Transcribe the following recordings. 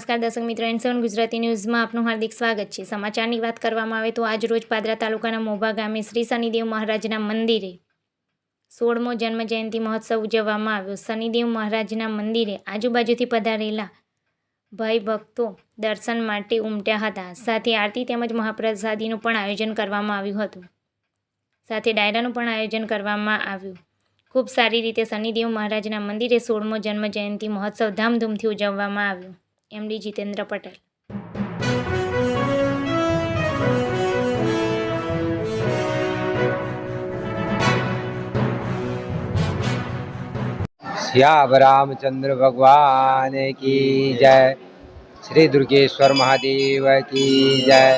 નમસ્કાર દર્શક મિત્રો, N7 ગુજરાતી ન્યૂઝમાં આપનું હાર્દિક સ્વાગત છે। સમાચારની વાત કરવામાં આવે તો આજ રોજ પાદરા તાલુકાના મોભા ગામે શ્રી શનિદેવ મહારાજના મંદિરે 16મો જન્મ જયંતિ મહોત્સવ ઉજવવામાં આવ્યો। શનિદેવ મહારાજના મંદિરે આજુબાજુથી પધારેલા ભાઈ ભક્તો દર્શન માટે ઉમટ્યા હતા। સાથે આરતી તેમજ મહાપ્રસાદીનું પણ આયોજન કરવામાં આવ્યું હતું। સાથે ડાયરાનું પણ આયોજન કરવામાં આવ્યું। ખૂબ સારી રીતે શનિદેવ મહારાજના મંદિરે 16મો જન્મ જયંતિ મહોત્સવ ધામધૂમથી ઉજવવામાં આવ્યો। MD જીતેન્દ્ર પટેલ। श्याम रामचंद्र भगवान की जय। श्री दुर्गेश्वर महादेव की जय।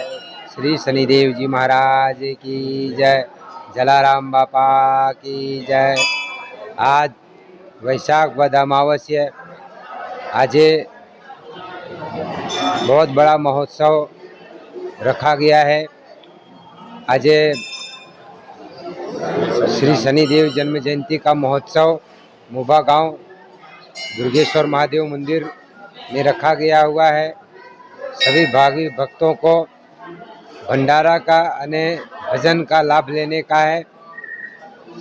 श्री शनिदेव जी महाराज की जय। जलाराम बापा की जय। आज वैशाख वद अमावस्या, आज बहुत बड़ा महोत्सव रखा गया है। आज श्री शनिदेव जन्म जयंती का महोत्सव मोभा गांव दुर्गेश्वर महादेव मंदिर में रखा गया हुआ है। सभी भावी भक्तों को भंडारा का अने भजन का लाभ लेने का है।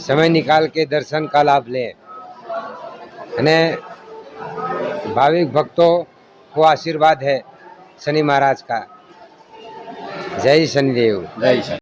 समय निकाल के दर्शन का लाभ लें अने भाविक भक्तों को आशीर्वाद है शनि महाराज का। जय शनिदेव। जय शनि।